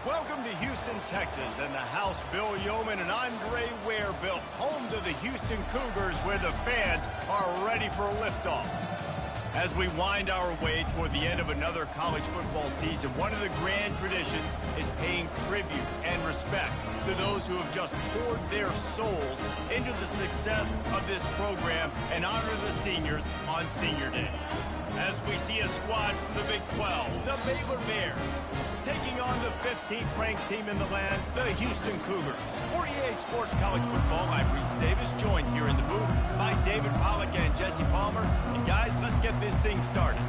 Welcome to Houston, Texas, and the house Bill Yeoman and Andre Ware built, home to the Houston Cougars, where the fans are ready for liftoff. As we wind our way toward the end of another college football season, one of the grand traditions is paying tribute and respect to those who have just poured their souls into the success of this program and honor the seniors on Senior Day. As we see a squad from the Big 12, the Baylor Bears, taking on the 15th ranked team in the land, the Houston Cougars. For EA Sports College Football, I'm Reese Davis, joined here in the booth by David Pollack and Jesse Palmer. And guys, let's get this thing started.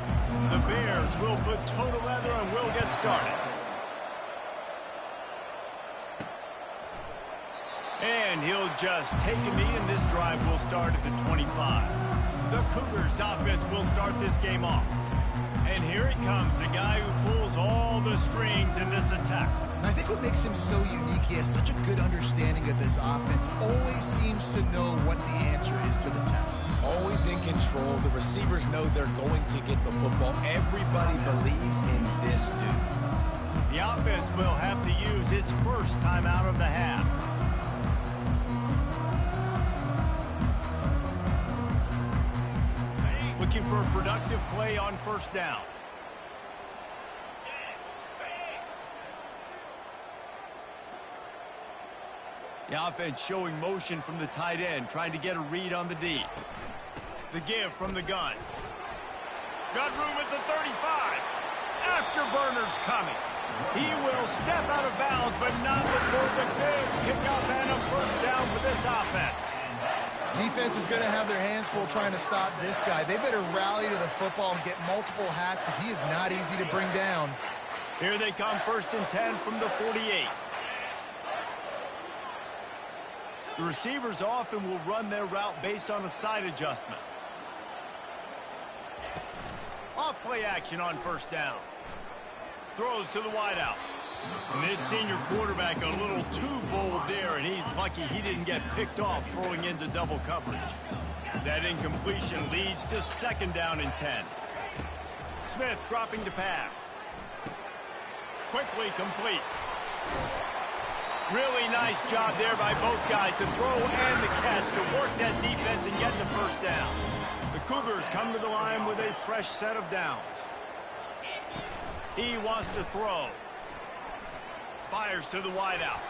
The Bears will put toe to leather and we'll get started. And he'll just take a knee, and this drive will start at the 25. The Cougars offense will start this game off. And here it comes, the guy who pulls all the strings in this attack. I think what makes him so unique, he has such a good understanding of this offense, always seems to know what the answer is to the test. Always in control. The receivers know they're going to get the football. Everybody believes in this dude. The offense will have to use its first time out of the half. Looking for a productive play on first down. The offense showing motion from the tight end, trying to get a read on the D. The give from the gun. Got room at the 35. Afterburner's coming. He will step out of bounds, but not before the big pickup and a first down for this offense. Defense is going to have their hands full trying to stop this guy. They better rally to the football and get multiple hats because he is not easy to bring down. Here they come, 1st and 10 from the 48. The receivers often will run their route based on a side adjustment. Off play action on first down. Throws to the wideout. And this senior quarterback a little too bold there, and he's lucky he didn't get picked off throwing into double coverage. That incompletion leads to 2nd down and 10. Smith dropping to pass. Quickly complete. Really nice job there by both guys to throw and the catch to work that defense and get the first down. The Cougars come to the line with a fresh set of downs. He wants to throw. Fires to the wideout.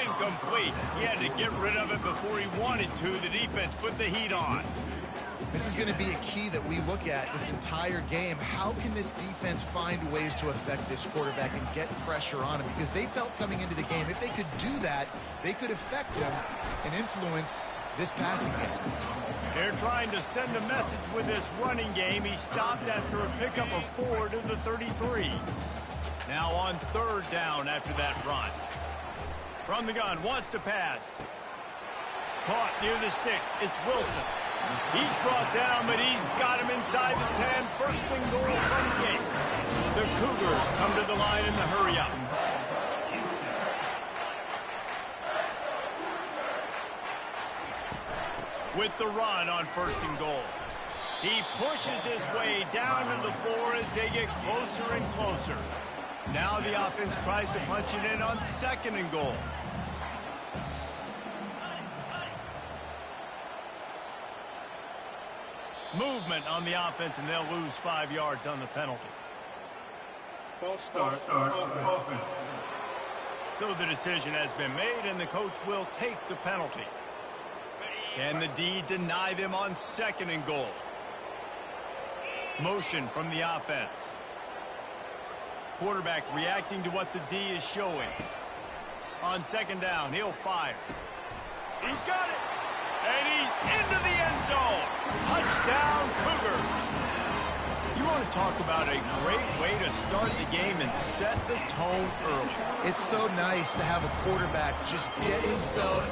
Incomplete. He had to get rid of it before he wanted to. The defense put the heat on. This is going to be a key that we look at this entire game. How can this defense find ways to affect this quarterback and get pressure on him? Because they felt coming into the game, if they could do that, they could affect him and influence this passing game. They're trying to send a message with this running game. He stopped after a pickup of 4 to the 33. Now on 3rd down after that run. From the gun, wants to pass. Caught near the sticks. It's Wilson. He's brought down, but he's got him inside the 10. 1st and goal from the 8. The Cougars come to the line in the hurry-up. With the run on 1st and goal. He pushes his way down to the floor as they get closer and closer. Now the offense tries to punch it in on 2nd and goal. Movement on the offense, and they'll lose 5 yards on the penalty. False start offense. So the decision has been made, and the coach will take the penalty. Can the D deny them on 2nd and goal? Motion from the offense. Quarterback reacting to what the D is showing. On 2nd down, he'll fire. He's got it. And he's into the end zone. Touchdown, Cougars. You want to talk about a great way to start the game and set the tone early. It's so nice to have a quarterback just get himself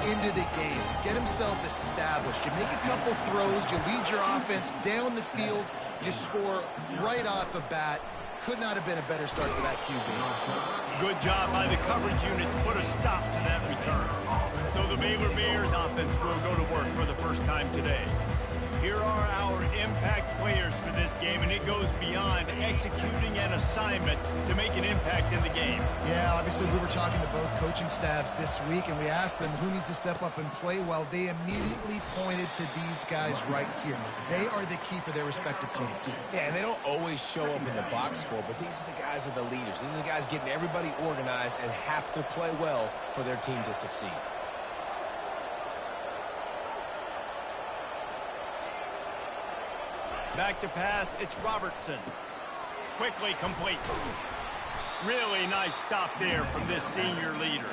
into the game, get himself established. You make a couple throws, you lead your offense down the field, you score right off the bat. Could not have been a better start for that QB. Good job by the coverage unit to put a stop to that return. So the Baylor Bears offense will go to work for the first time today. here are our impact players for this game, and it goes beyond executing an assignment to make an impact in the game. Yeah, obviously we were talking to both coaching staffs this week, and we asked them who needs to step up and play well. They immediately pointed to these guys right here. They are the key for their respective teams. Yeah, and they don't always show up in the box score, but these are the guys that are the leaders. These are the guys getting everybody organized and have to play well for their team to succeed. Back to pass, it's Robertson. Quickly complete. Really nice stop there from this senior leader.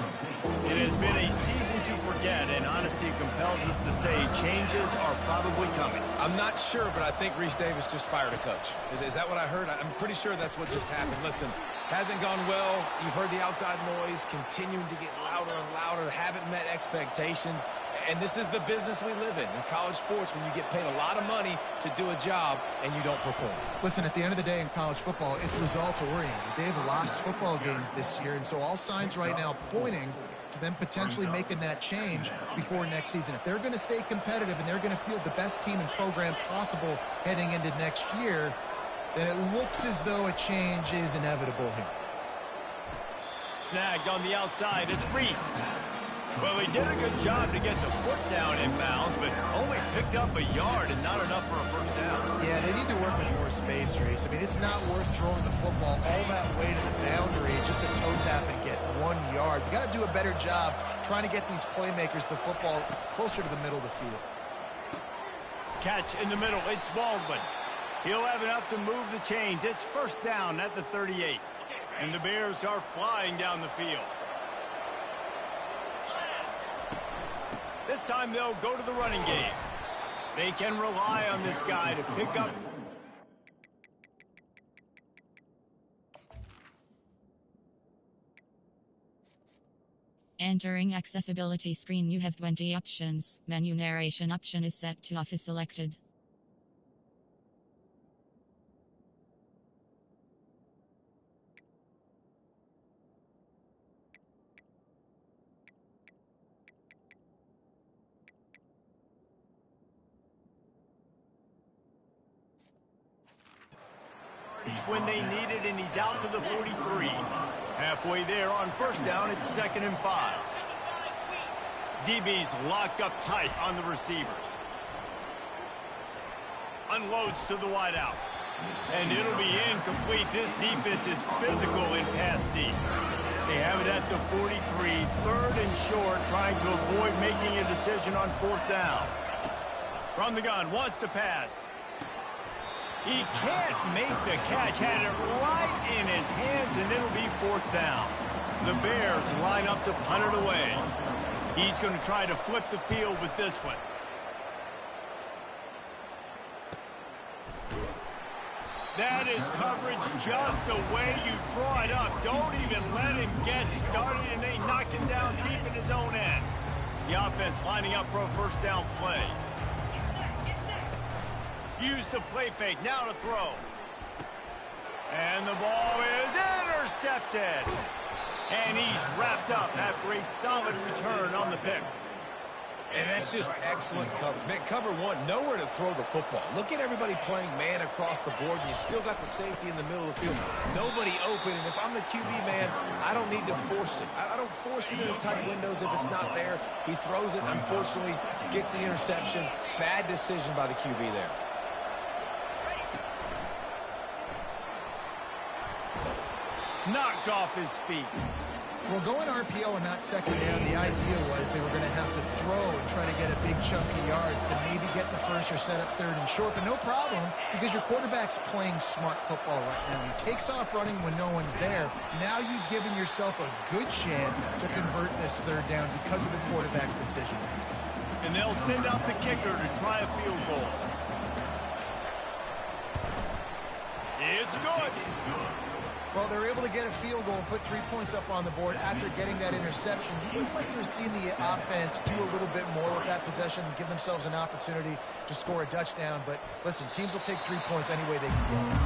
It has been a season to forget, and honesty compels us to say changes are probably coming. I'm not sure, but I think Reese Davis just fired a coach. Is that what I heard? I'm pretty sure that's what just happened. Listen, hasn't gone well. You've heard the outside noise continuing to get louder and louder, haven't met expectations. And this is the business we live in college sports, when you get paid a lot of money to do a job and you don't perform. Listen, at the end of the day in college football, it's results-oriented. They've lost football games this year, and so all signs right now pointing to them potentially making that change before next season. If they're going to stay competitive and they're going to field the best team and program possible heading into next year, then it looks as though a change is inevitable here. Snagged on the outside, it's Reese. Well, he did a good job to get the foot down in bounds, but only picked up a yard and not enough for a first down. Yeah, they need to work with more space, Reese. I mean, it's not worth throwing the football all that way to the boundary just to toe tap and get 1 yard. You got to do a better job trying to get these playmakers the football closer to the middle of the field. Catch in the middle, it's Baldwin. He'll have enough to move the chains. It's first down at the 38. And the Bears are flying down the field. This time they'll go to the running game. They can rely on this guy to pick up. Entering accessibility screen, you have 20 options. Menu narration option is set to off is selected. When they need it, and he's out to the 43. Halfway there on first down, it's 2nd and 5. DB's locked up tight on the receivers. Unloads to the wideout. And it'll be incomplete. This defense is physical in pass deep. They have it at the 43, 3rd and short, trying to avoid making a decision on 4th down. From the gun, wants to pass. He can't make the catch, had it right in his hands, and it'll be 4th down. The Bears line up to punt it away. He's going to try to flip the field with this one. That is coverage just the way you draw it up. Don't even let him get started, and they knock him down deep in his own end. The offense lining up for a first down play. Use the play fake, now to throw. And the ball is intercepted. And he's wrapped up after a solid return on the pick. And that's just excellent coverage. Man, cover one, nowhere to throw the football. Look at everybody playing man across the board, and you still got the safety in the middle of the field. Nobody open, and if I'm the QB man, I don't need to force it. I don't force it into tight windows if it's not there. He throws it, unfortunately, gets the interception. Bad decision by the QB there. Knocked off his feet. Well, going RPO on that 2nd down, the idea was they were going to have to throw and try to get a big chunk of yards to maybe get the first or set up 3rd and short, but no problem because your quarterback's playing smart football right now. He takes off running when no one's there. Now you've given yourself a good chance to convert this 3rd down because of the quarterback's decision. And they'll send out the kicker to try a field goal. It's good. Well, they're able to get a field goal and put 3 points up on the board after getting that interception. You would like to have seen the offense do a little bit more with that possession and give themselves an opportunity to score a touchdown. But listen, teams will take 3 points any way they can get it.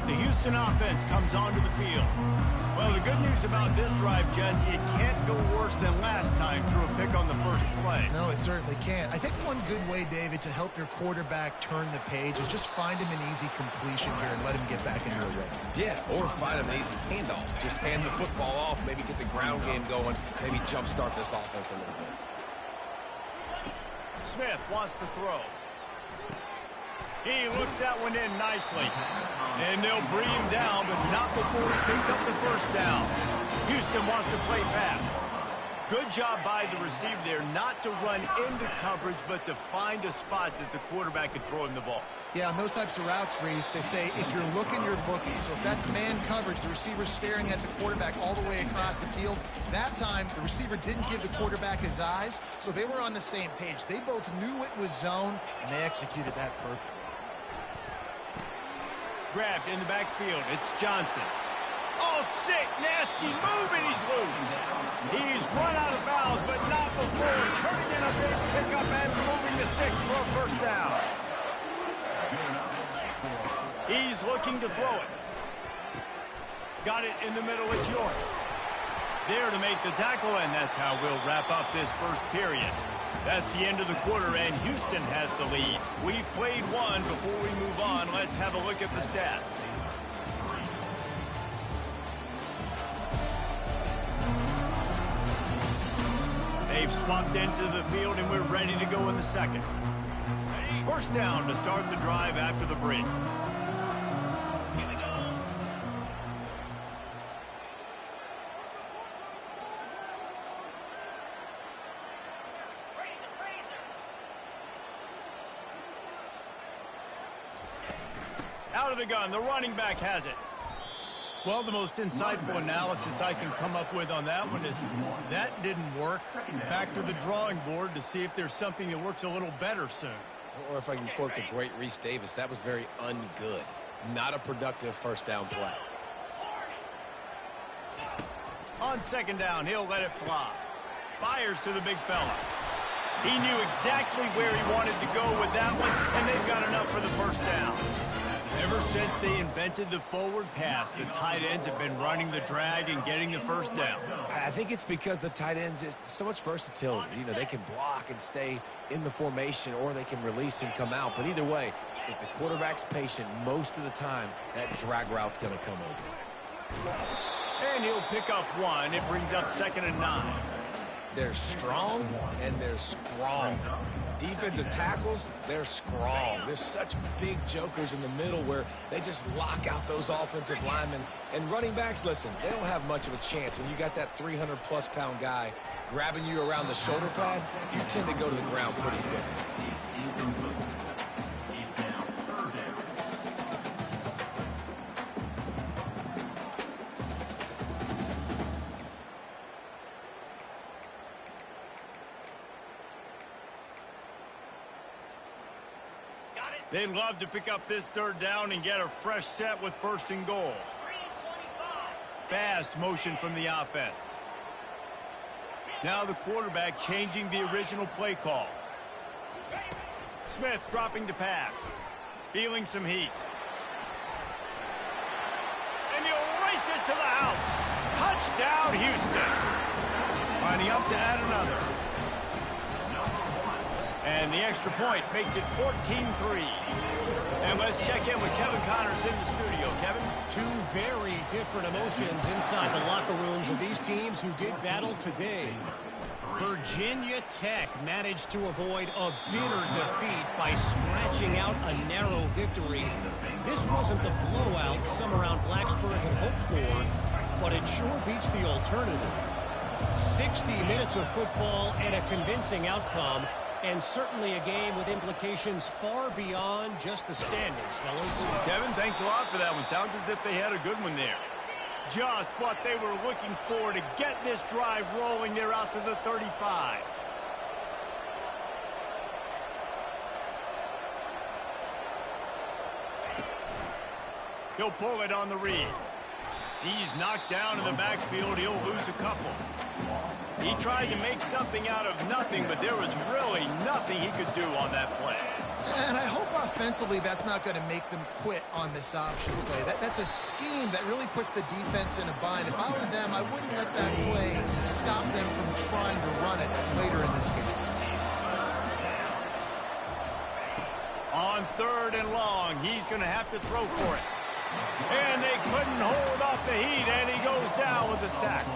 The Houston offense comes onto the field. Well, the good news about this drive, Jesse, it can't go worse than last time through a pick on the first play. play. No, it certainly can't. I think one good way, David, to help your quarterback turn the page is just find him an easy completion here and let him get back into a rhythm. Yeah, or find him an easy handoff. Just hand the football off, maybe get the ground game going, maybe jumpstart this offense a little bit. Smith wants to throw. He looks that one in nicely. And they'll bring him down, but not before he picks up the first down. Houston wants to play fast. Good job by the receiver there not to run into coverage, but to find a spot that the quarterback can throw him the ball. Yeah, on those types of routes, Reese, they say if you're looking, you're booking. So if that's man coverage, the receiver's staring at the quarterback all the way across the field. That time, the receiver didn't give the quarterback his eyes, so they were on the same page. They both knew it was zone, and they executed that perfectly. Grabbed in the backfield. It's Johnson. Oh, sick, nasty move, and he's loose. He's run out of bounds, but not before turning in a big pickup and moving the sticks for a first down. He's looking to throw it. Got it in the middle. It's York. There to make the tackle, and that's how we'll wrap up this first period. That's the end of the quarter, and Houston has the lead. We've played one. Before we move on, let's have a look at the stats. They've swapped into the field, and we're ready to go in the second. First down to start the drive after the break. Out of the gun, the running back has it. Well, the most insightful analysis I can come up with on that one is that didn't work. Back to the drawing board to see if there's something that works a little better soon. Or if I can quote the great Reese Davis, that was very ungood. Not a productive first down play. On second down, he'll let it fly. Fires to the big fella. He knew exactly where he wanted to go with that one, and they've got enough for the first down. Ever since they invented the forward pass, the tight ends have been running the drag and getting the first down. I think it's because the tight ends just so much versatility. You know, they can block and stay in the formation, or they can release and come out. But either way, if the quarterback's patient most of the time, that drag route's going to come over. And he'll pick up one. It brings up 2nd and 9. They're strong and they're strong. Defensive tackles, they're strong. There's such big jokers in the middle where they just lock out those offensive linemen. And running backs, listen, they don't have much of a chance. When you got that 300-plus pound guy grabbing you around the shoulder pad, you tend to go to the ground pretty quickly. They'd love to pick up this third down and get a fresh set with 1st and goal. Fast motion from the offense. Now the quarterback changing the original play call. Smith dropping to pass. Feeling some heat. And he'll race it to the house. Touchdown, Houston. Lining up to add another. And the extra point makes it 14-3. And let's check in with Kevin Connors in the studio. Kevin? Two very different emotions inside the locker rooms of these teams who did battle today. Virginia Tech managed to avoid a bitter defeat by scratching out a narrow victory. This wasn't the blowout some around Blacksburg had hoped for, but it sure beats the alternative. 60 minutes of football and a convincing outcome. And certainly a game with implications far beyond just the standings, fellas. Kevin, thanks a lot for that one. Sounds as if they had a good one there. Just what they were looking for to get this drive rolling. They're out to the 35. He'll pull it on the read. He's knocked down in the backfield. He'll lose a couple. He tried to make something out of nothing, but there was really nothing he could do on that play. And I hope offensively that's not going to make them quit on this option play. That's a scheme that really puts the defense in a bind. If I were them, I wouldn't let that play stop them from trying to run it later in this game. 3rd and long. He's going to have to throw for it. And they couldn't hold off the heat, and he goes down with a sack.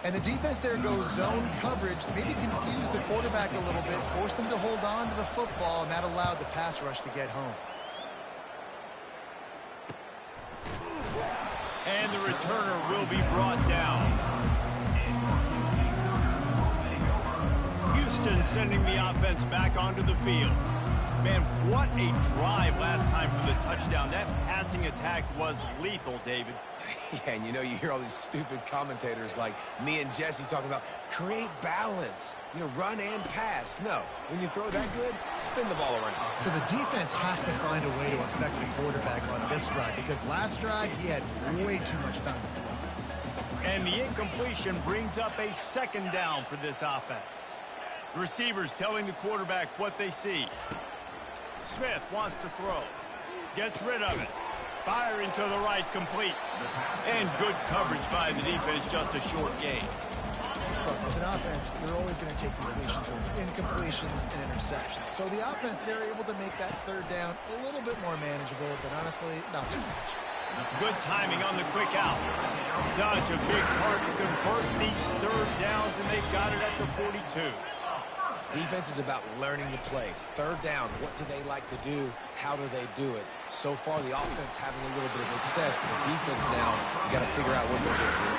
And the defense there goes zone coverage, maybe confused the quarterback a little bit, forced him to hold on to the football, and that allowed the pass rush to get home. And the returner will be brought down. Houston sending the offense back onto the field. Man, what a drive last time for the touchdown. That passing attack was lethal, David. Yeah, and you hear all these stupid commentators like me and Jesse talking about create balance, run and pass. No, when you throw that good, spin the ball around. So the defense has to find a way to affect the quarterback on this drive, because last drive he had way too much time to throw. And the incompletion brings up a 2nd down for this offense. The receivers telling the quarterback what they see. Smith wants to throw. Gets rid of it. Firing to the right, complete. And good coverage by the defense, just a short gain. Look, as an offense, you're always going to take completions over incompletions and interceptions. So the offense, they're able to make that 3rd down a little bit more manageable, but honestly, not too much. Good timing on the quick out. Such a big part to convert these 3rd downs, and they've got it at the 42. Defense is about learning the plays. 3rd down, what do they like to do? How do they do it? So far, the offense having a little bit of success, but the defense now, you got to figure out what they're going to do.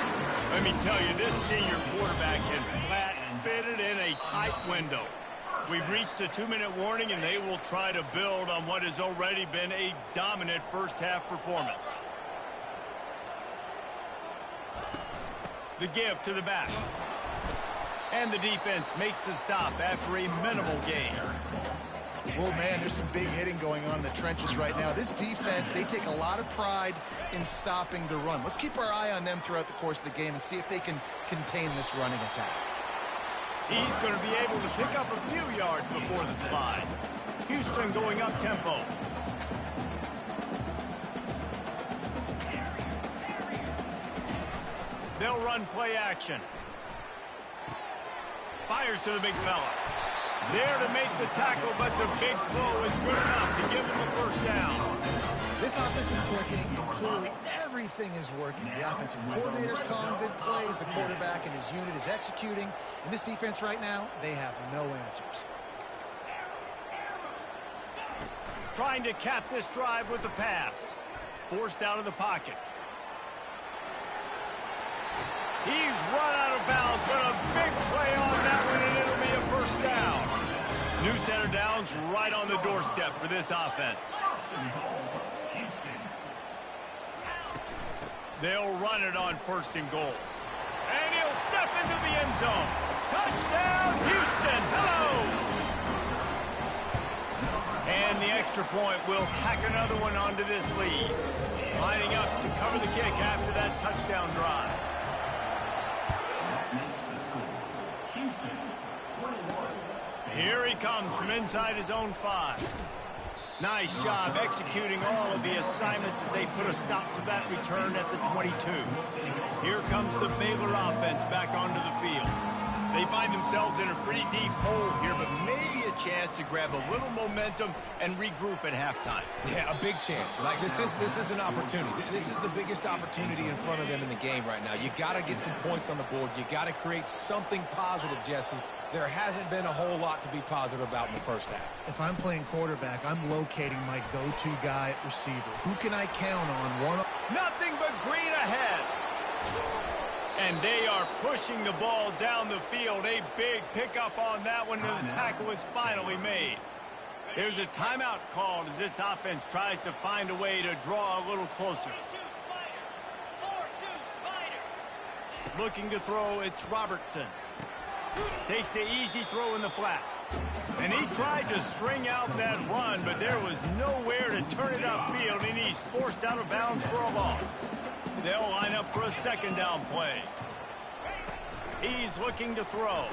Let me tell you, this senior quarterback can flat fit it in a tight window. We've reached the 2-minute warning, and they will try to build on what has already been a dominant first-half performance. The give to the back. And the defense makes the stop after a minimal gain. Oh, man, there's some big hitting going on in the trenches right now. This defense, they take a lot of pride in stopping the run. Let's keep our eye on them throughout the course of the game and see if they can contain this running attack. He's going to be able to pick up a few yards before the slide. Houston going up tempo. They'll run play action. Fires to the big fella. There to make the tackle, but the big throw is good enough to give them a 1st down. This offense is clicking, and clearly everything is working. The offensive coordinator's calling good plays. The quarterback and his unit is executing. And this defense right now, they have no answers. Trying to cap this drive with the pass. Forced out of the pocket. He's run out of bounds, but a big play on that one, and it'll be a 1st down. New center downs right on the doorstep for this offense. They'll run it on 1st and goal. And he'll step into the end zone. Touchdown, Houston. Hello. And the extra point will tack another one onto this lead. Lining up to cover the kick after that touchdown drive. Here he comes from inside his own 5. Nice job executing all of the assignments as they put a stop to that return at the 22. Here comes the Baylor offense back onto the field. They find themselves in a pretty deep hole here, but maybe a chance to grab a little momentum and regroup at halftime. Yeah, a big chance. Like this is an opportunity. This is the biggest opportunity in front of them in the game right now. You got to get some points on the board. You got to create something positive, Jesse. There hasn't been a whole lot to be positive about in the 1st half. If I'm playing quarterback, I'm locating my go-to guy at receiver. Who can I count on? Nothing but green ahead. And they are pushing the ball down the field. A big pickup on that one, and the tackle is finally made. There's a timeout called as this offense tries to find a way to draw a little closer. Looking to throw, it's Robertson. Takes the easy throw in the flat. And he tried to string out that run, but there was nowhere to turn it upfield, and he's forced out of bounds for a loss. They'll line up for a 2nd down play. He's looking to throw.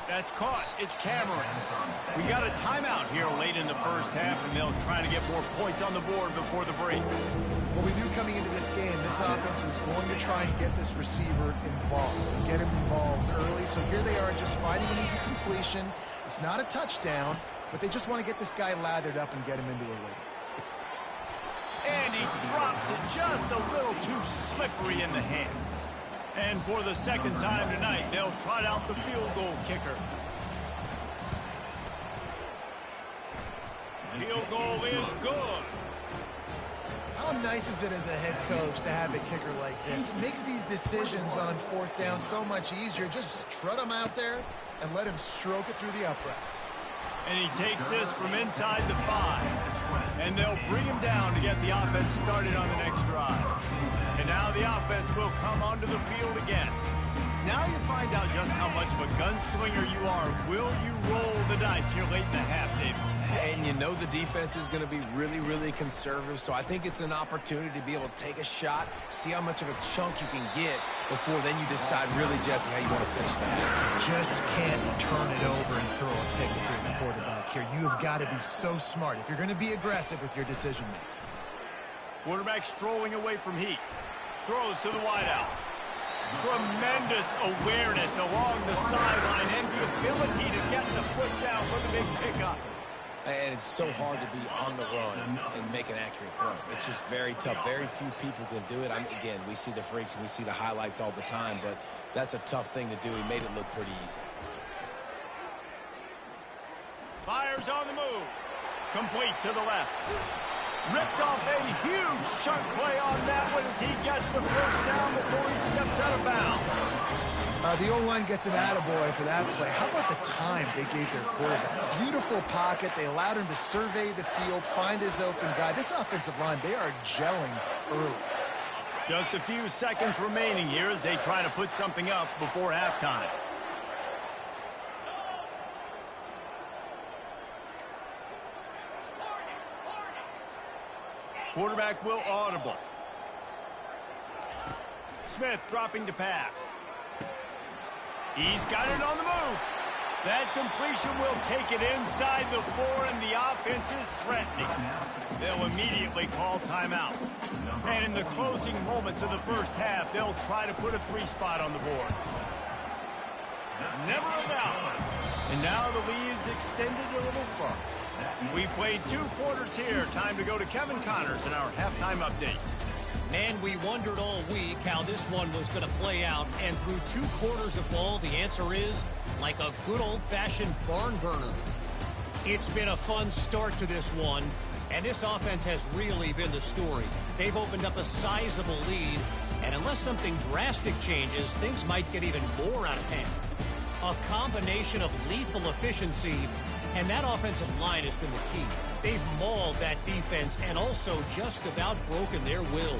That's caught. It's Cameron. We got a timeout here late in the 1st half, and they'll try to get more points on the board before the break. Well, we knew coming into this game, this offense was going to try and get this receiver involved, get him involved early. So here they are just finding an easy completion. It's not a touchdown, but they just want to get this guy lathered up and get him into a rhythm. And he drops it just a little too slippery in the hands. And for the second time tonight, they'll trot out the field goal kicker. Field goal is good. How nice is it as a head coach to have a kicker like this? It makes these decisions on fourth down so much easier. Just trot him out there and let him stroke it through the uprights. And he takes this from inside the 5. And they'll bring him down to get the offense started on the next drive. And now the offense will come onto the field again. Now you find out just how much of a gunslinger you are. Will you roll the dice here late in the half, David? And you know the defense is going to be really, really conservative, so I think it's an opportunity to be able to take a shot, see how much of a chunk you can get before then you decide really, Jesse, how you want to finish that. Just can't turn it over and throw a pick if you're the quarterback here. You have got to be so smart if you're going to be aggressive with your decision-making. Quarterback strolling away from heat. Throws to the wideout. Tremendous awareness along the sideline and the ability to get the foot down for the big pickup. And it's so hard to be on the run and make an accurate throw. It's just very tough. Very few people can do it. Again, we see the freaks and we see the highlights all the time, but that's a tough thing to do. He made it look pretty easy. Fires on the move. Complete to the left. Ripped off a huge chunk play on that one as he gets the first down before he steps out of bounds. The O-line gets an attaboy for that play. How about the time they gave their quarterback? Beautiful pocket. They allowed him to survey the field, find his open guy. This offensive line, they are gelling early. Just a few seconds remaining here as they try to put something up before halftime. Quarterback will audible. Smith dropping to pass. He's got it on the move. That completion will take it inside the 4, and the offense is threatening. They'll immediately call timeout. And in the closing moments of the first half, they'll try to put a 3-spot on the board. Never a doubt. And now the lead is extended a little further. We played 2 quarters here. Time to go to Kevin Connors in our halftime update. Man, we wondered all week how this one was going to play out, and through 2 quarters of ball, the answer is like a good old-fashioned barn burner. It's been a fun start to this one, and this offense has really been the story. They've opened up a sizable lead, and unless something drastic changes, things might get even more out of hand. A combination of lethal efficiency, and that offensive line has been the key. They've mauled that defense and also just about broken their will.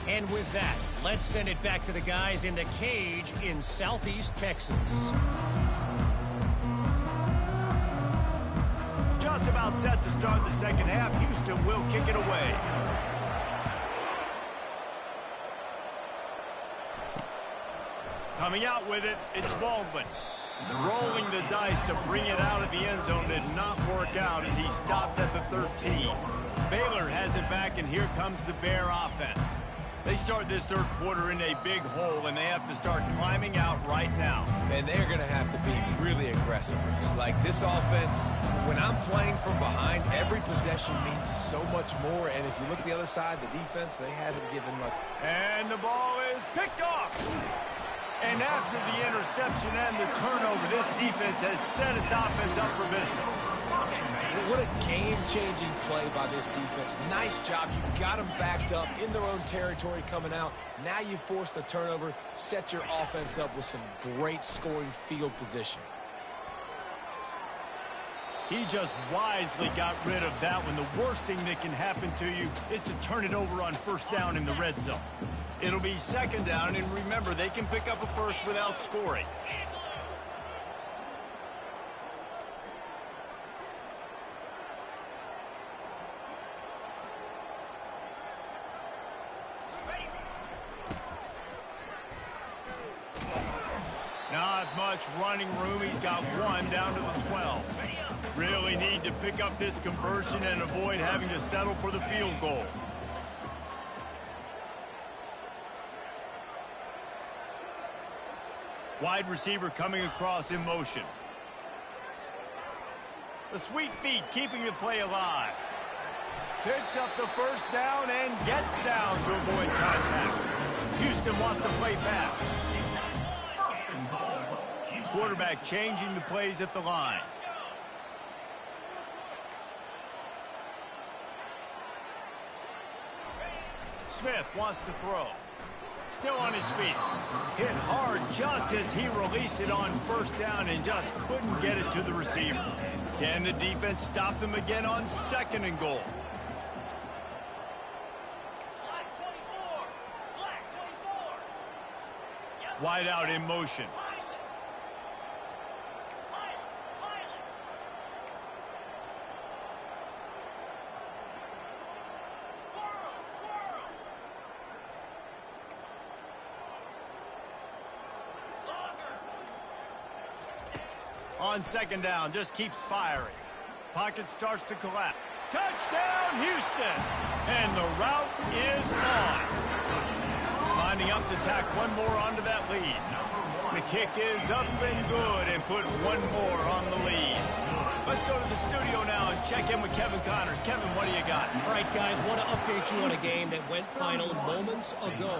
And with that, let's send it back to the guys in the cage in Southeast Texas. Just about set to start the second half. Houston will kick it away. Coming out with it, it's Baldwin. Rolling the dice to bring it out of the end zone did not work out as he stopped at the 13. Baylor has it back, and here comes the Bear offense. They start this third quarter in a big hole, and they have to start climbing out right now. And they're going to have to be really aggressive. Like this offense, when I'm playing from behind, every possession means so much more. And if you look at the other side, the defense, they haven't given much. And the ball is picked off. And after the interception and the turnover, this defense has set its offense up for business. What a game-changing play by this defense. Nice job. You got them backed up in their own territory coming out. Now you force the turnover, set your offense up with some great scoring field position. He just wisely got rid of that one. The worst thing that can happen to you is to turn it over on first down in the red zone. It'll be second down, and remember, they can pick up a first without scoring. Not much running room. He's got 1 down to the 12. Really need to pick up this conversion and avoid having to settle for the field goal. Wide receiver coming across in motion. The sweet feet keeping the play alive. Picks up the first down and gets down to avoid contact. Houston wants to play fast. Quarterback changing the plays at the line. Smith wants to throw. Still on his feet. Hit hard just as he released it on first down and just couldn't get it to the receiver. Can the defense stop them again on 2nd and goal? Wide out in motion. On 2nd down, just keeps firing. Pocket starts to collapse. Touchdown, Houston! And the route is on. Lining up to tack one more onto that lead. The kick is up and good and put one more on the lead. Let's go to the studio now and check in with Kevin Connors. Kevin, what do you got? All right, guys, want to update you on a game that went final moments ago.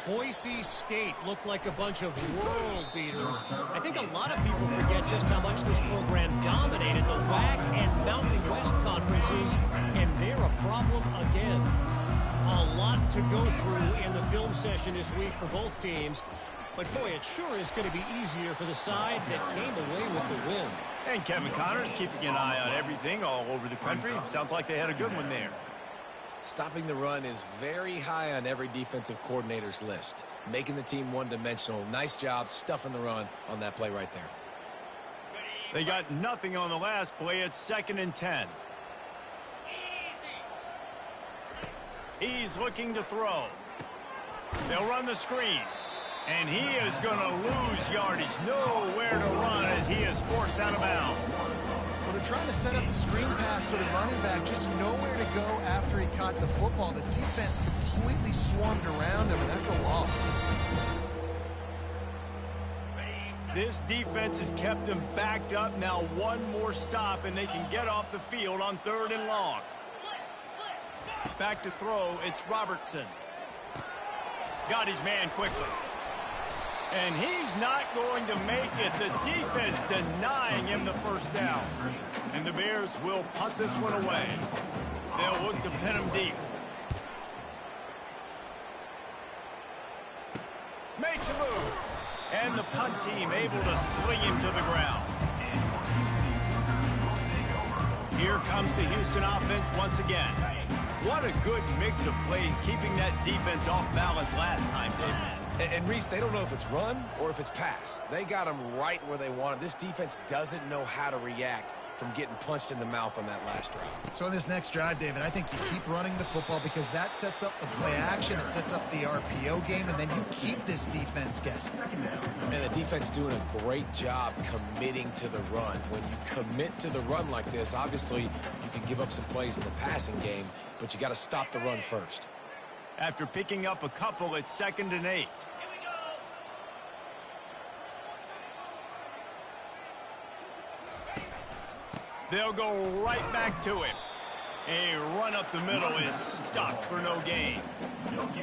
Boise State looked like a bunch of world beaters. I think a lot of people forget just how much this program dominated the WAC and Mountain West conferences, and they're a problem again. A lot to go through in the film session this week for both teams, but boy, it sure is going to be easier for the side that came away with the win. And Kevin Connors keeping an eye on everything all over the country. Sounds like they had a good one there. Stopping the run is very high on every defensive coordinator's list. Making the team one-dimensional. Nice job stuffing the run on that play right there. They got nothing on the last play. It's 2nd and 10. He's looking to throw. They'll run the screen. And he is going to lose yardage. Nowhere to run as he is forced out of bounds. Well, they're trying to set up the screen pass to the running back, just nowhere to go after he caught the football. The defense completely swarmed around him, and that's a loss. This defense has kept them backed up. Now one more stop, and they can get off the field on 3rd and long. Back to throw, it's Robertson. Got his man quickly. And he's not going to make it. The defense denying him the first down. And the Bears will punt this one away. They'll look to pin him deep. Makes a move. And the punt team able to sling him to the ground. Here comes the Houston offense once again. What a good mix of plays, keeping that defense off balance last time, David. And Reese, they don't know if it's run or if it's pass. They got them right where they want it. This defense doesn't know how to react from getting punched in the mouth on that last drive. So in this next drive, David, I think you keep running the football because that sets up the play action, it sets up the RPO game, and then you keep this defense guessing. And the defense doing a great job committing to the run. When you commit to the run like this, obviously you can give up some plays in the passing game, but you got to stop the run first. After picking up a couple, it's 2nd and 8. They'll go right back to him. A run up the middle is stuck for no gain.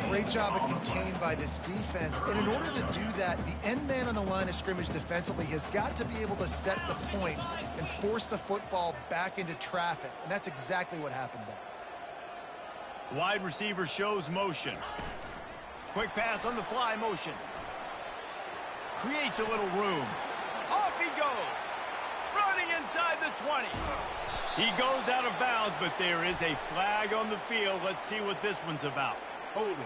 Great job of contained by this defense. And in order to do that, the end man on the line of scrimmage defensively has got to be able to set the point and force the football back into traffic. And that's exactly what happened there. Wide receiver shows motion. Quick pass on the fly motion. Creates a little room. Off he goes. Running inside the 20. He goes out of bounds, but there is a flag on the field. Let's see what this one's about. Hold it.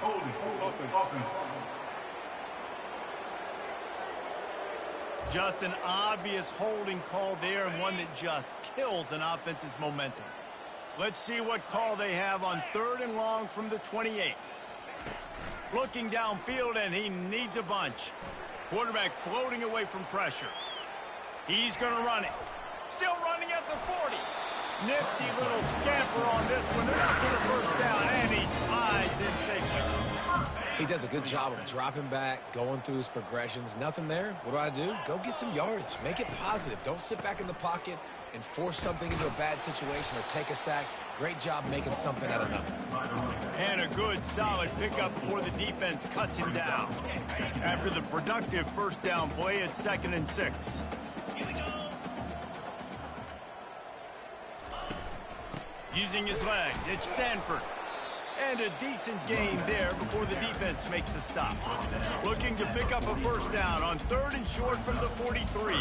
Just an obvious holding call there, and one that just kills an offense's momentum. Let's see what call they have on 3rd and long from the 28. Looking downfield, and he needs a bunch. Quarterback floating away from pressure. He's going to run it. Still running at the 40. Nifty little scamper on this one. They're not going to first down, and he slides in safely. He does a good job of dropping back, going through his progressions. Nothing there. What do? Go get some yardage. Make it positive. Don't sit back in the pocket and force something into a bad situation or take a sack. Great job making something out of nothing. And a good, solid pickup before the defense cuts him down. After the productive first down play, it's 2nd and 6. Using his legs, it's Sanford. And a decent gain there before the defense makes the stop. Looking to pick up a first down on 3rd and short from the 43.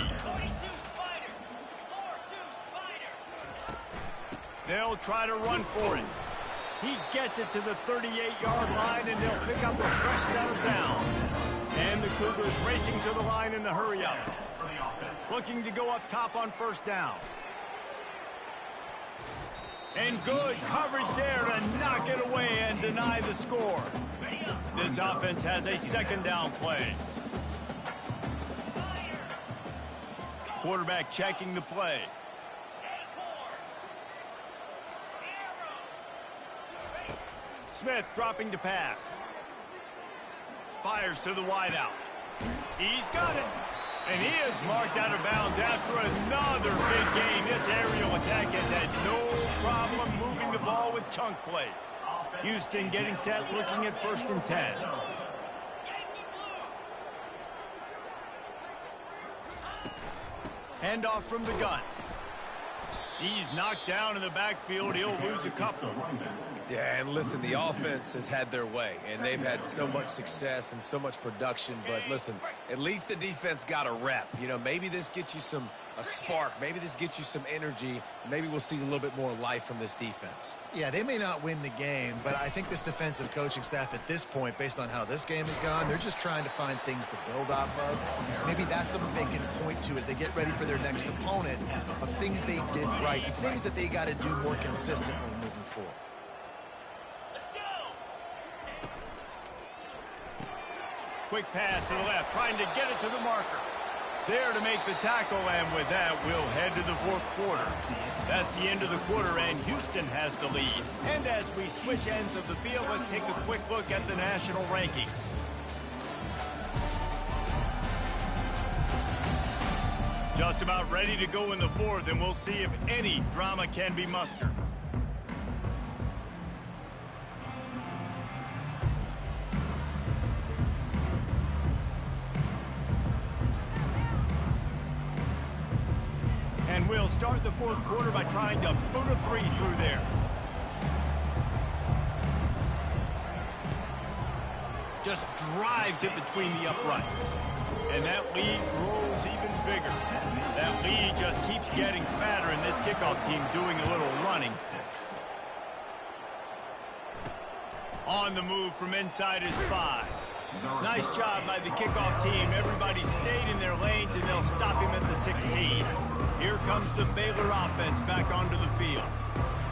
They'll try to run for it. He gets it to the 38-yard line, and they'll pick up a fresh set of downs. And the Cougars racing to the line in the hurry-up. Looking to go up top on first down. And good coverage there to knock it away and deny the score. This offense has a 2nd down play. Quarterback checking the play. Smith dropping to pass. Fires to the wideout. He's got it. And he is marked out of bounds after another big gain. This aerial attack has had no problem moving the ball with chunk plays. Houston getting set, looking at 1st and 10. Handoff from the gun. He's knocked down in the backfield. He'll lose a couple. Yeah, and listen, the offense has had their way, and they've had so much success and so much production. But listen, at least the defense got a rep. You know, maybe this gets you a spark. Maybe this gets you some energy. Maybe we'll see a little bit more life from this defense. Yeah, they may not win the game, but I think this defensive coaching staff at this point, based on how this game has gone, they're just trying to find things to build off of. Maybe that's something they can point to as they get ready for their next opponent of things they did right, things that they got to do more consistently moving forward. Quick pass to the left, trying to get it to the marker. There to make the tackle, and with that, we'll head to the 4th quarter. That's the end of the quarter, and Houston has the lead. And as we switch ends of the field, let's take a quick look at the national rankings. Just about ready to go in the 4th, and we'll see if any drama can be mustered. And we'll start the 4th quarter by trying to boot a 3 through there. Just drives it between the uprights. And that lead grows even bigger. That lead just keeps getting fatter, and this kickoff team doing a little running. On the move from inside is 5. Nice job by the kickoff team. Everybody stayed in their lanes, and they'll stop him at the 16. Here comes the Baylor offense back onto the field.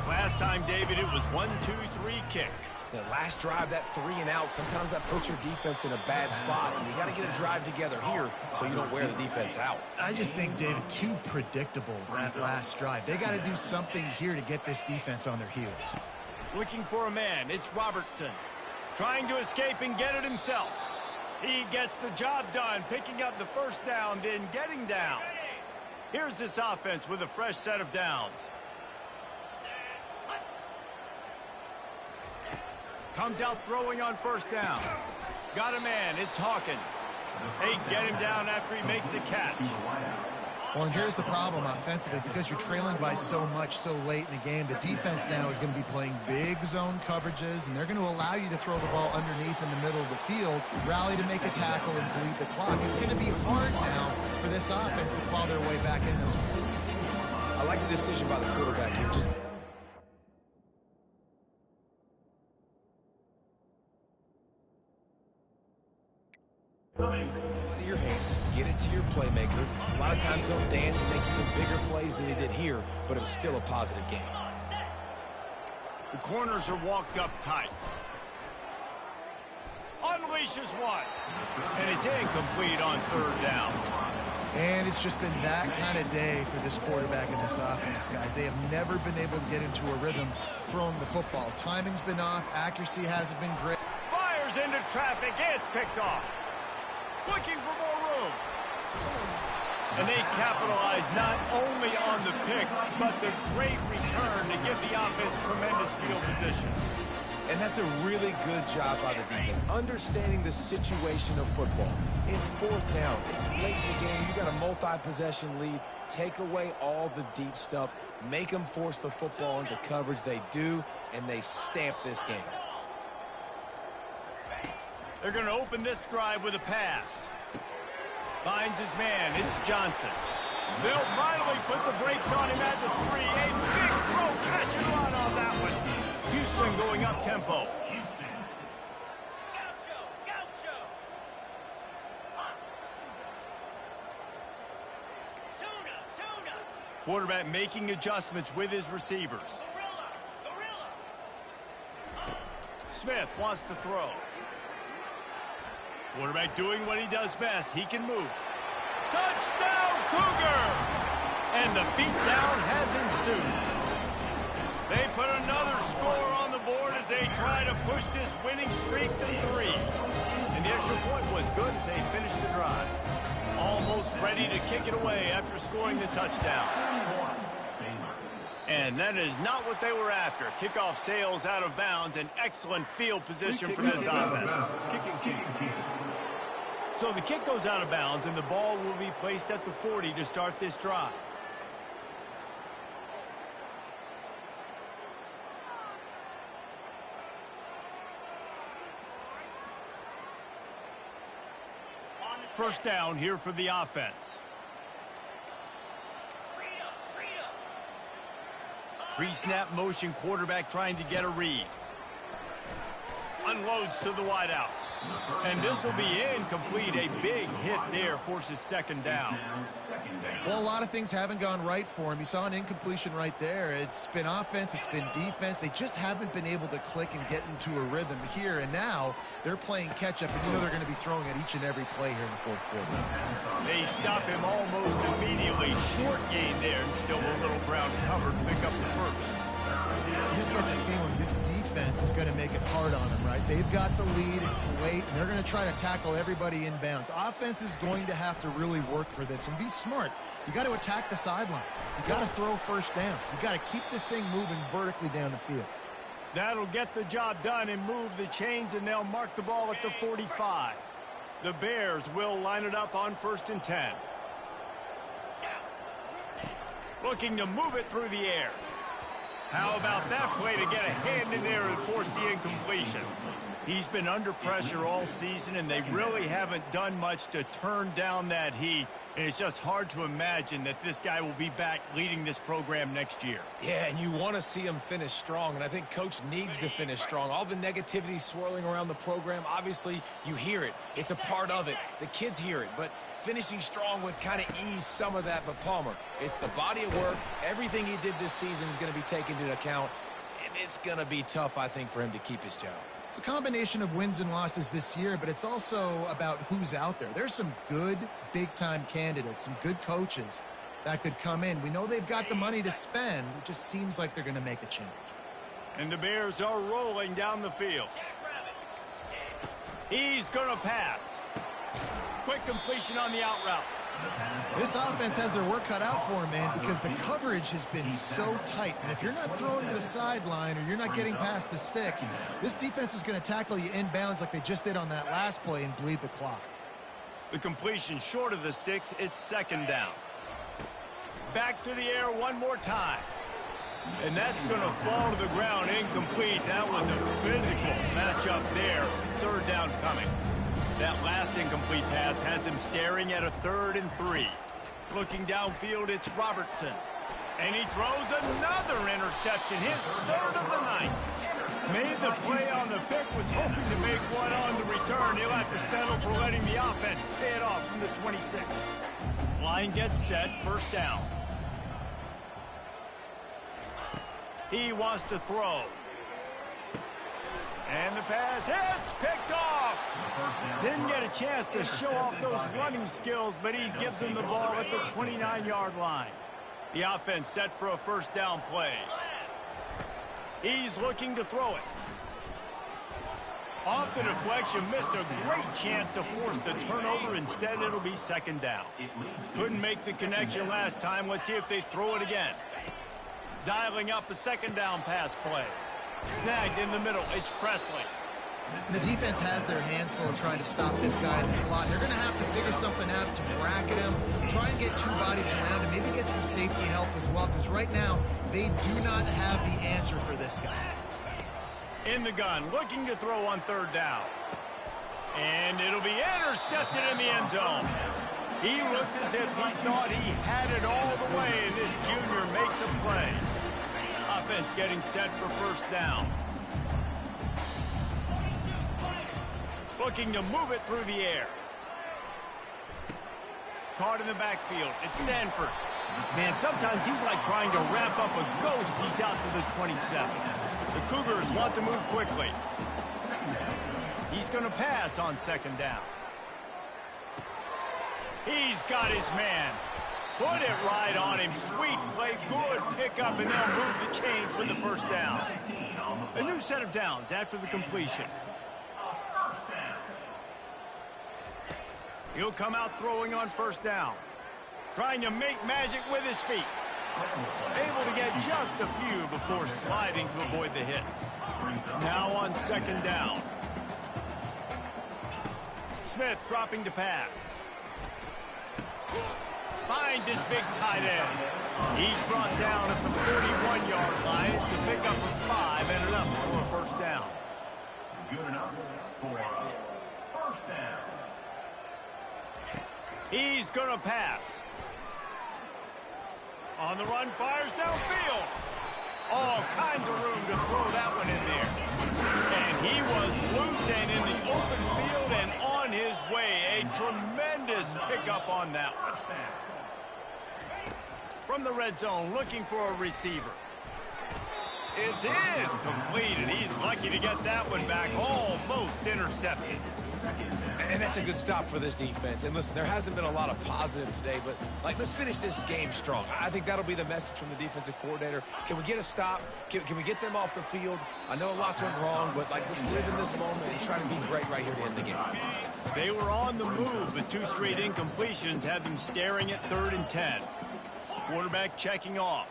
Last time, David, it was 1-2-3 kick. That last drive, that 3 and out, sometimes that puts your defense in a bad spot, and you got to get a drive together here so you don't wear the defense out. I just think, David, too predictable, that last drive. They got to do something here to get this defense on their heels. Looking for a man, it's Robertson. Trying to escape and get it himself. He gets the job done, picking up the first down, then getting down. Here's this offense with a fresh set of downs. Comes out throwing on first down. Got a man, it's Hawkins. They get him down after he makes the catch. Well, and here's the problem offensively. Because you're trailing by so much so late in the game, the defense now is going to be playing big zone coverages, and they're going to allow you to throw the ball underneath in the middle of the field, rally to make a tackle, and bleed the clock. It's going to be hard now for this offense to claw their way back in this one. I like the decision by the quarterback here. Just out of your hands, get it to your playmaker. A lot of times he'll dance and make even bigger plays than he did here, but it was still a positive game. The corners are walked up tight. Unleashes one. And it's incomplete on 3rd down. And it's just been that kind of day for this quarterback and this offense, guys. They have never been able to get into a rhythm throwing the football. Timing's been off. Accuracy hasn't been great. Fires into traffic. It's picked off. Looking for more room. And they capitalize not only on the pick, but the great return to give the offense tremendous field position. And that's a really good job by the defense, understanding the situation of football. It's fourth down. It's late in the game. You got a multi-possession lead. Take away all the deep stuff. Make them force the football into coverage. They do, and they stamp this game. They're going to open this drive with a pass. Finds his man. It's Johnson. They'll finally put the brakes on him at the 3. A big throw, catch and run on that one. Houston going up tempo. Quarterback making adjustments with his receivers. Smith wants to throw. Quarterback doing what he does best. He can move. Touchdown, Cougar! And the beatdown has ensued. They put another score on the board as they try to push this winning streak to 3. And the extra point was good as they finished the drive. Almost ready to kick it away after scoring the touchdown. And that is not what they were after. Kickoff sails out of bounds. An excellent field position for this offense. So the kick goes out of bounds, and the ball will be placed at the 40 to start this drive. First down here for the offense. Pre-snap motion, quarterback trying to get a read. Unloads to the wideout. And this will be incomplete. A big hit there forces second down. Well, a lot of things haven't gone right for him. You saw an incompletion right there. It's been offense, it's been defense. They just haven't been able to click and get into a rhythm here. And now they're playing catch-up, and you know they're going to be throwing at each and every play here in the fourth quarter. They stop him almost immediately. Short gain there, and still a little ground covered. Pick up the first. You just get the feeling this defense is going to make it hard on them, right? They've got the lead. It's late, and they're going to try to tackle everybody inbounds. Offense is going to have to really work for this and be smart. You got to attack the sidelines. You got to throw first downs. You got to keep this thing moving vertically down the field. That'll get the job done and move the chains, and they'll mark the ball at the 45. The Bears will line it up on 1st and 10. Looking to move it through the air. How about that play to get a hand in there and force the incompletion? He's been under pressure all season, and they really haven't done much to turn down that heat. And it's just hard to imagine that this guy will be back leading this program next year. Yeah, and you want to see him finish strong, and I think Coach needs to finish strong. All the negativity swirling around the program, obviously you hear it. It's a part of it. The kids hear it, but finishing strong would kind of ease some of that. But Palmer, it's the body of work. Everything he did this season is going to be taken into account, and it's going to be tough, I think, for him to keep his job. It's a combination of wins and losses this year, but it's also about who's out there. There's some good big-time candidates, some good coaches that could come in. We know they've got the money to spend. It just seems like they're going to make a change. And the Bears are rolling down the field. He's going to pass. Quick completion on the out route. This offense has their work cut out for them, man, because the coverage has been so tight. And if you're not throwing to the sideline or you're not getting past the sticks, this defense is going to tackle you inbounds like they just did on that last play and bleed the clock. The completion short of the sticks, it's second down. Back to the air one more time. And that's going to fall to the ground incomplete. That was a physical matchup there. Third down coming. That last incomplete pass has him staring at a 3rd and 3. Looking downfield, it's Robertson. And he throws another interception, his 3rd of the night. Made the play on the pick, was hoping to make one on the return. He'll have to settle for letting the offense pay it off from the 26. Line gets set, first down. He wants to throw. And the pass hits, picked off. Didn't get a chance to show off those running skills, but he gives him the ball at the 29-yard line. The offense set for a first down play. He's looking to throw it. Off the deflection, missed a great chance to force the turnover. Instead, it'll be second down. Couldn't make the connection last time. Let's see if they throw it again. Dialing up a second down pass play. Snagged in the middle. It's Presley. The defense has their hands full trying to stop this guy in the slot. They're going to have to figure something out to bracket him, try and get two bodies around him, maybe get some safety help as well, because right now they do not have the answer for this guy. In the gun, looking to throw on third down. And it'll be intercepted in the end zone. He looked as if he thought he had it all the way, and this junior makes a play. Offense getting set for first down. Looking to move it through the air. Caught in the backfield. It's Sanford. Man, sometimes he's like trying to wrap up a ghost. He's out to the 27. The Cougars want to move quickly. He's going to pass on second down. He's got his man. Put it right on him. Sweet play. Good pickup, and they'll move the chains with the first down. A new set of downs after the completion. He'll come out throwing on first down. Trying to make magic with his feet. Able to get just a few before sliding to avoid the hits. Now on second down. Smith dropping to pass. Finds his big tight end. He's brought down at the 41-yard line to pick up a 5 and enough for a first down. Good enough for a first down. He's going to pass. On the run, fires downfield. All kinds of room to throw that one in there. And he was loose and in the open field and on his way. A tremendous pickup on that one. From the red zone, looking for a receiver. It's incomplete, and he's lucky to get that one back. Almost intercepted. And that's a good stop for this defense. And listen, there hasn't been a lot of positive today, but let's finish this game strong. I think that'll be the message from the defensive coordinator. Can we get a stop? Can we get them off the field? I know lots went wrong, but let's live in this moment and try to be great right here to end the game. They were on the move, but two straight incompletions have them staring at 3rd and 10. Quarterback checking off.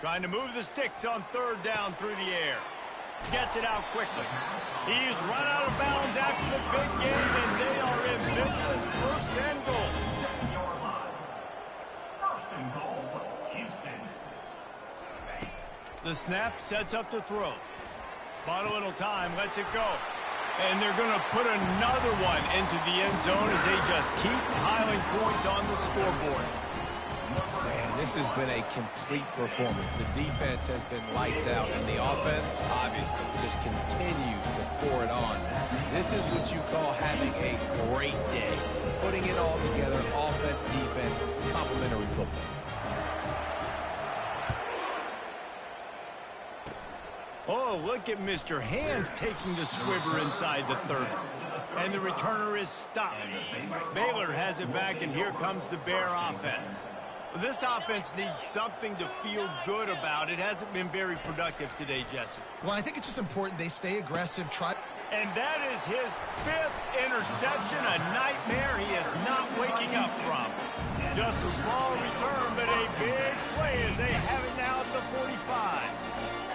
Trying to move the sticks on third down through the air. Gets it out quickly. He's run out of bounds after the big game, and they are in business. First and goal. First and goal, Houston. The snap sets up to throw. Bought a little time, lets it go. And they're going to put another one into the end zone as they just keep piling points on the scoreboard. Man, this has been a complete performance. The defense has been lights out, and the offense obviously just continues to pour it on. This is what you call having a great day. Putting it all together, offense, defense, complementary football. Oh, look at Mr. Hands taking the squibber inside the 30. And the returner is stopped. Baylor has it back, and here comes the Bear offense. This offense needs something to feel good about. It hasn't been very productive today, Jesse. Well, I think it's just important they stay aggressive, try. And that is his 5th interception, a nightmare he is not waking up from. Just a small return, but a big play as they have it now at the 45.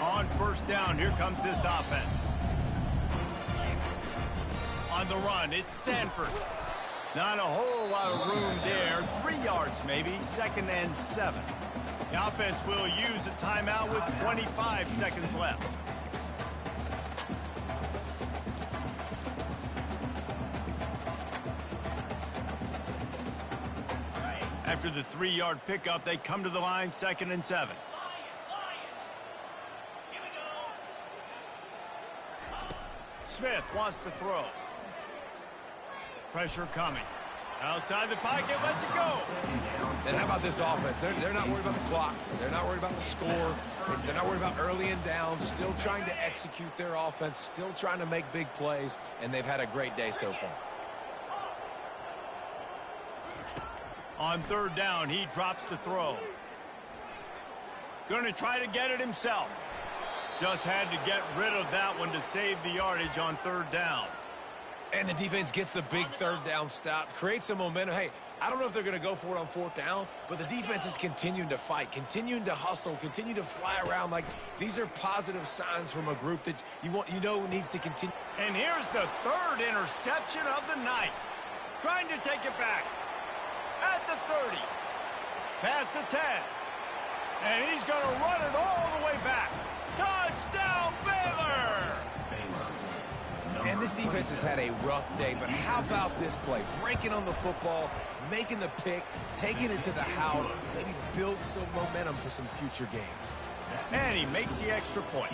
On first down, here comes this offense. On the run, it's Sanford. Not a whole lot of room there. 3 yards maybe, 2nd and 7. The offense will use a timeout with 25 seconds left. After the 3-yard pickup, they come to the line, 2nd and 7. Smith wants to throw. Pressure coming. Outside the pocket, lets it go. And how about this offense? They're not worried about the clock. They're not worried about the score. They're not worried about early and down. Still trying to execute their offense. Still trying to make big plays. And they've had a great day so far. On third down, he drops to throw. Going to try to get it himself. Just had to get rid of that one to save the yardage on third down. And the defense gets the big third down stop, creates some momentum. Hey, I don't know if they're going to go for it on fourth down, but the defense is continuing to fight, continuing to hustle, continue to fly around. Like, these are positive signs from a group that you know needs to continue. And here's the third interception of the night. Trying to take it back. At the 30. Past the 10. And he's going to run it all the way back. Touchdown, Baylor! And this defense has had a rough day, but how about this play? Breaking on the football, making the pick, taking it to the house, maybe build some momentum for some future games. And he makes the extra point.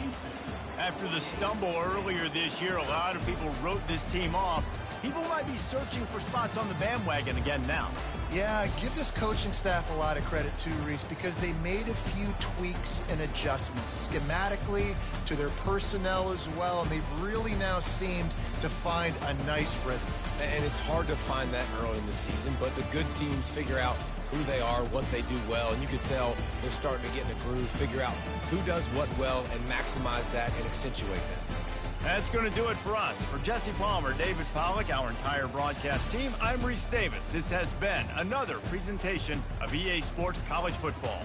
After the stumble earlier this year, a lot of people wrote this team off. People might be searching for spots on the bandwagon again now. Yeah, give this coaching staff a lot of credit too, Reese, because they made a few tweaks and adjustments schematically to their personnel as well, and they've really now seemed to find a nice rhythm. And it's hard to find that early in the season, but the good teams figure out who they are, what they do well, and you could tell they're starting to get in a groove, figure out who does what well, and maximize that and accentuate that. That's going to do it for us. For Jesse Palmer, David Pollack, our entire broadcast team, I'm Reese Davis. This has been another presentation of EA Sports College Football.